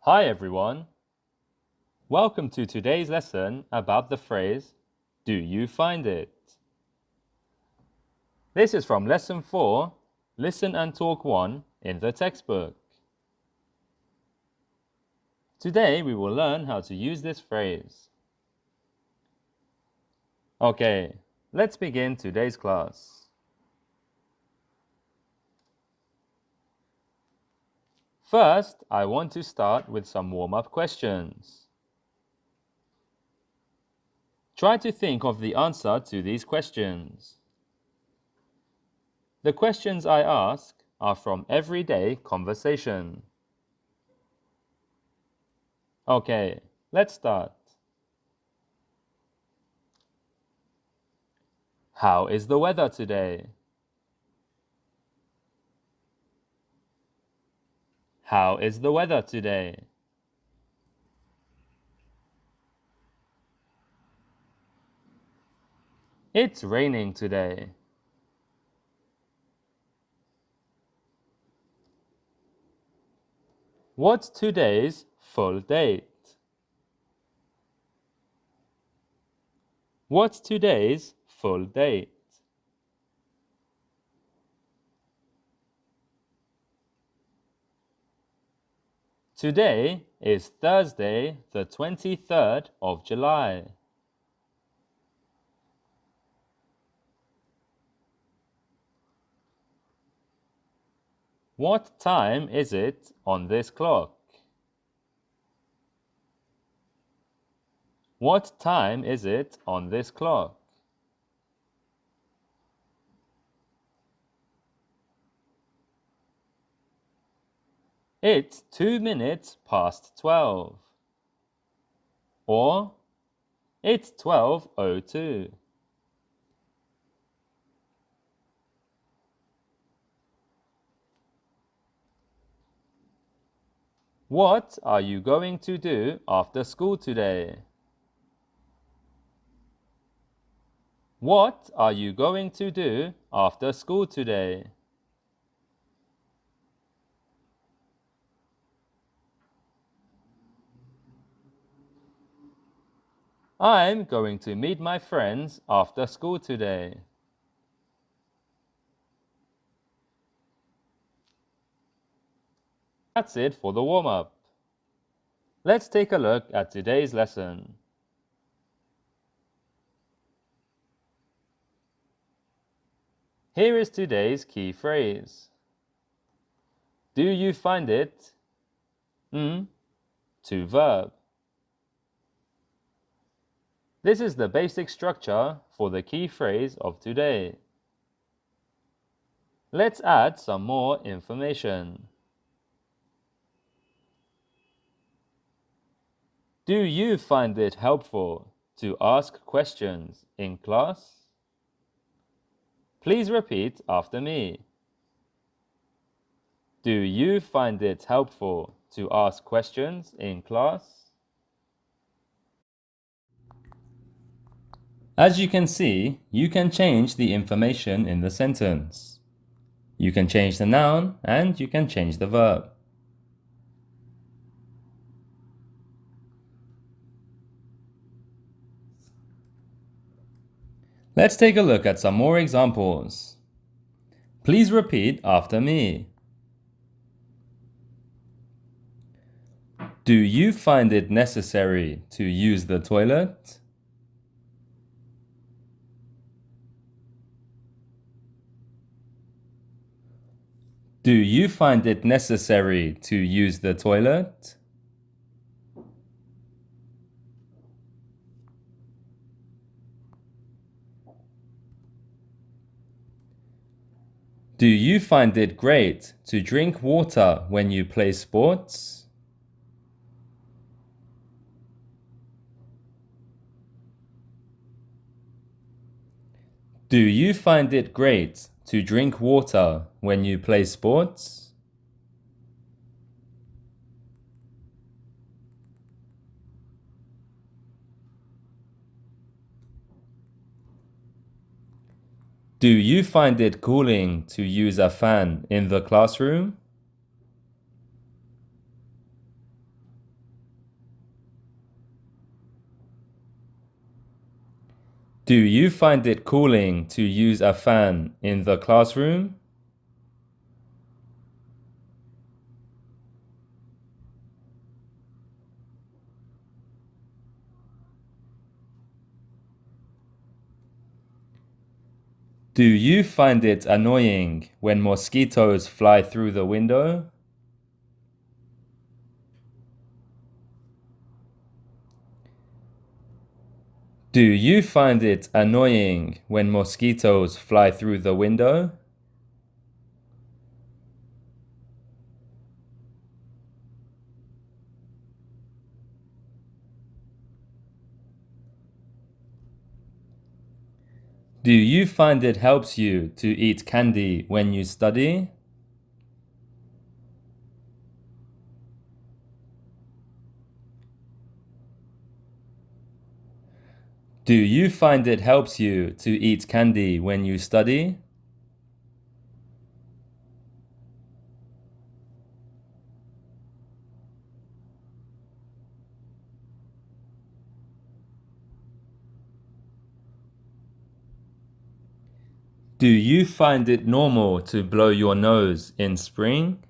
Hi everyone! Welcome to today's lesson about the phrase, do you find it? This is from Lesson 4, Listen and Talk 1 in the textbook. Today we will learn how to use this phrase. Okay, let's begin today's class. First, I want to start with some warm-up questions. Try to think of the answer to these questions. The questions I ask are from everyday conversation. Okay, let's start. How is the weather today? How is the weather today? It's raining today. What's today's full date? What's today's full date? Today is Thursday, the 23rd of July. What time is it on this clock? What time is it on this clock? It's 2 minutes past 12. Or, it's 12:02. What are you going to do after school today? What are you going to do after school today? I'm going to meet my friends after school today. That's it for the warm-up. Let's take a look at today's lesson. Here is today's key phrase. Do you find it? To verb. This is the basic structure for the key phrase of today. Let's add some more information. Do you find it helpful to ask questions in class? Please repeat after me. Do you find it helpful to ask questions in class? As you can see, you can change the information in the sentence. You can change the noun and you can change the verb. Let's take a look at some more examples. Please repeat after me. Do you find it necessary to use the toilet? Do you find it necessary to use the toilet? Do you find it great to drink water when you play sports? Do you find it great to drink water when you play sports? Do you find it cooling to use a fan in the classroom? Do you find it cooling to use a fan in the classroom? Do you find it annoying when mosquitoes fly through the window? Do you find it annoying when mosquitoes fly through the window? Do you find it helps you to eat candy when you study? Do you find it helps you to eat candy when you study? Do you find it normal to blow your nose in spring?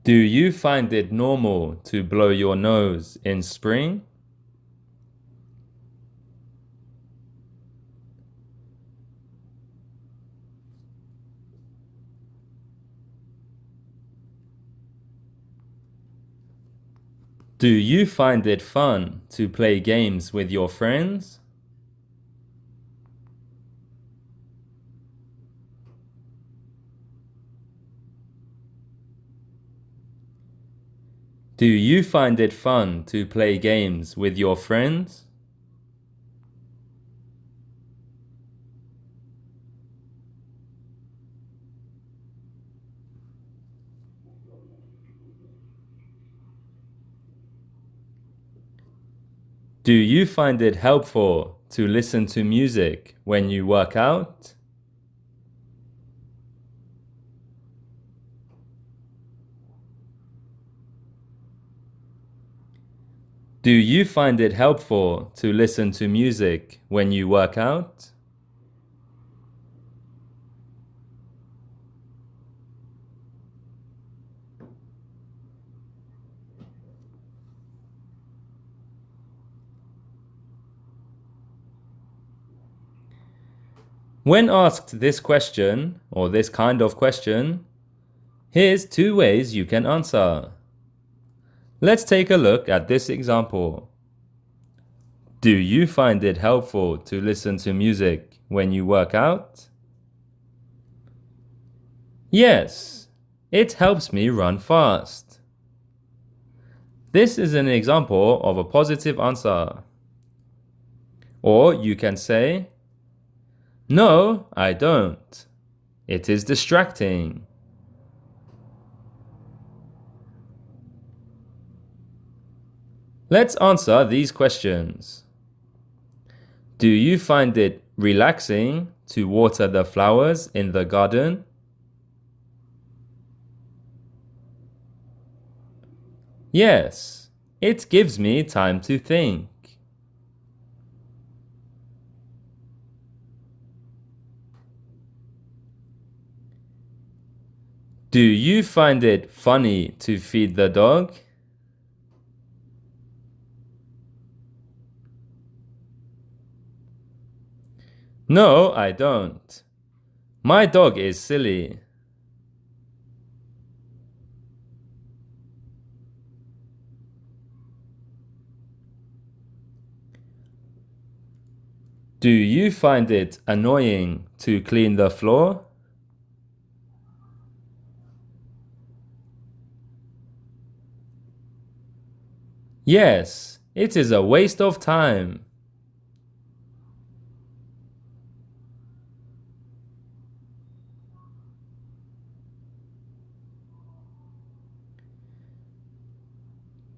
Do you find it normal to blow your nose in spring? Do you find it fun to play games with your friends? Do you find it fun to play games with your friends? Do you find it helpful to listen to music when you work out? Do you find it helpful to listen to music when you work out? When asked this question, or this kind of question, here's two ways you can answer. Let's take a look at this example. Do you find it helpful to listen to music when you work out? Yes, it helps me run fast. This is an example of a positive answer. Or you can say, no, I don't. It is distracting. Let's answer these questions. Do you find it relaxing to water the flowers in the garden? Yes, it gives me time to think. Do you find it funny to feed the dog? No, I don't. My dog is silly. Do you find it annoying to clean the floor? Yes, it is a waste of time.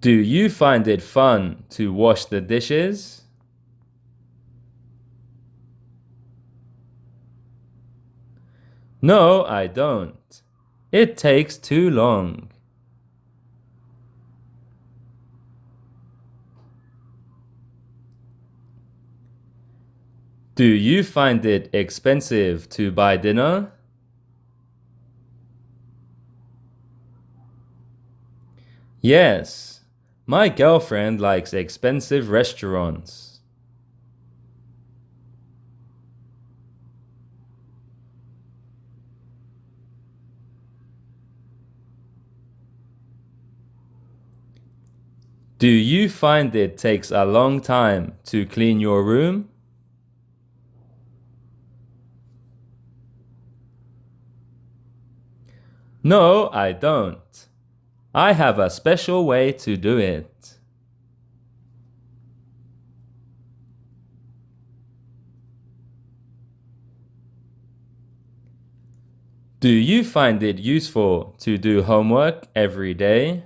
Do you find it fun to wash the dishes? No, I don't. It takes too long. Do you find it expensive to buy dinner? Yes, my girlfriend likes expensive restaurants. Do you find it takes a long time to clean your room? No, I don't. I have a special way to do it. Do you find it useful to do homework every day?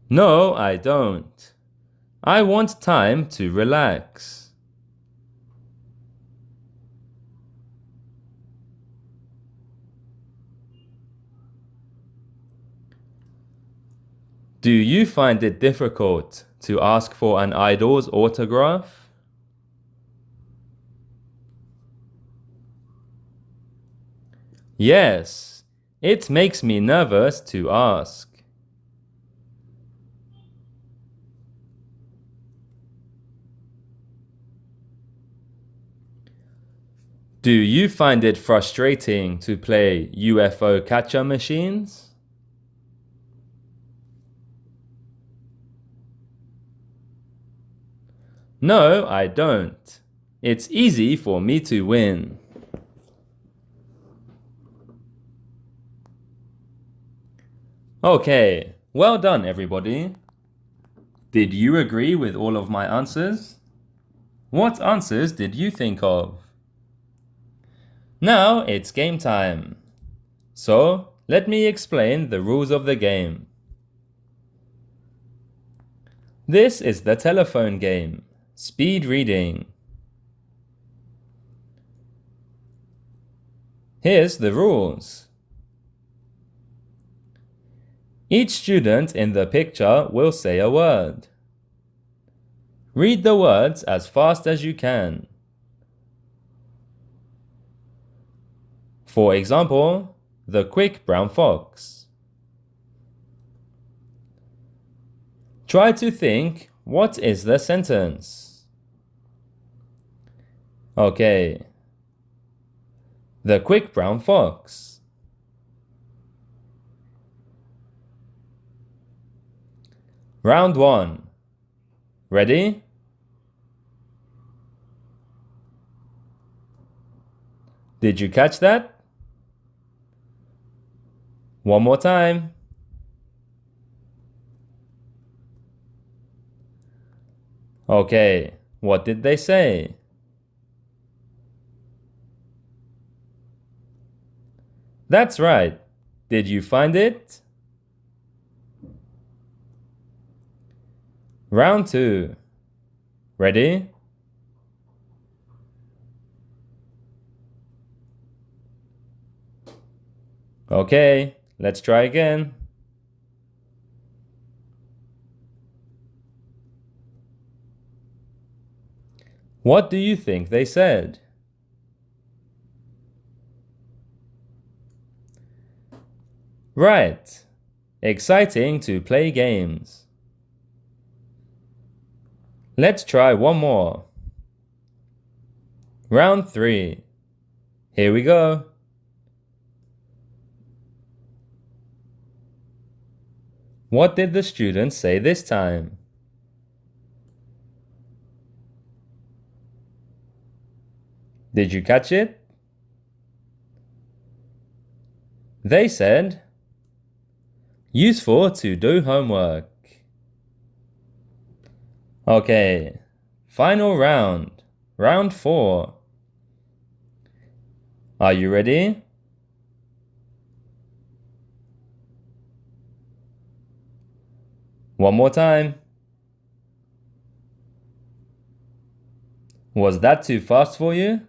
No, I don't. I want time to relax. Do you find it difficult to ask for an idol's autograph? Yes, it makes me nervous to ask. Do you find it frustrating to play UFO catcher machines? No, I don't. It's easy for me to win. Okay, well done everybody. Did you agree with all of my answers? What answers did you think of? Now it's game time. So, let me explain the rules of the game. This is the telephone game, speed reading. Here's the rules. Each student in the picture will say a word. Read the words as fast as you can. For example, the quick brown fox. Try to think, what is the sentence? Okay. The quick brown fox. Round 1. Ready? Did you catch that? One more time. Okay, what did they say? That's right. Did you find it? Round 2. Ready? Okay, let's try again. What do you think they said? Right. Exciting to play games. Let's try one more. Round 3. Here we go. What did the students say this time? Did you catch it? They said, useful to do homework. Okay, final round, round 4. Are you ready? One more time. Was that too fast for you?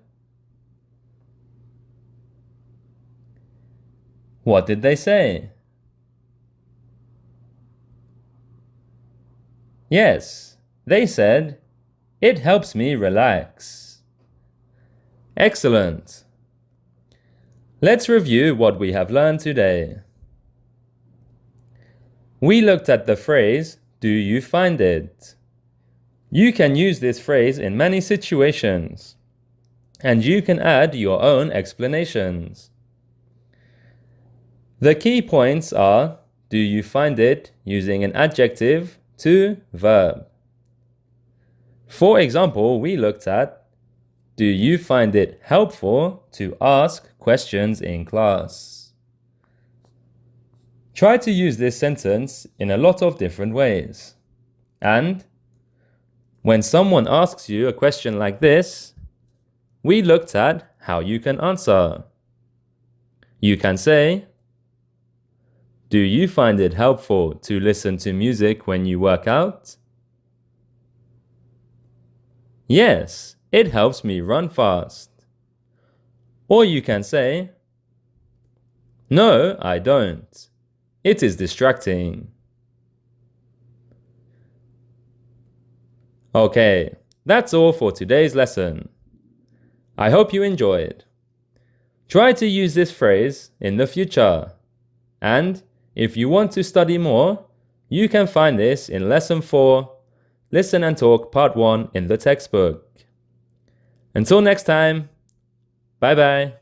What did they say? Yes, they said, it helps me relax. Excellent. Let's review what we have learned today. We looked at the phrase, do you find it? You can use this phrase in many situations, and you can add your own explanations. The key points are, do you find it using an adjective to verb. For example, we looked at, do you find it helpful to ask questions in class? Try to use this sentence in a lot of different ways. And when someone asks you a question like this, we looked at how you can answer. You can say, do you find it helpful to listen to music when you work out? Yes, it helps me run fast. Or you can say, no, I don't. It is distracting. Okay, that's all for today's lesson. I hope you enjoyed. Try to use this phrase in the future. And if you want to study more, you can find this in Lesson 4, Listen and Talk Part 1 in the textbook. Until next time, bye bye.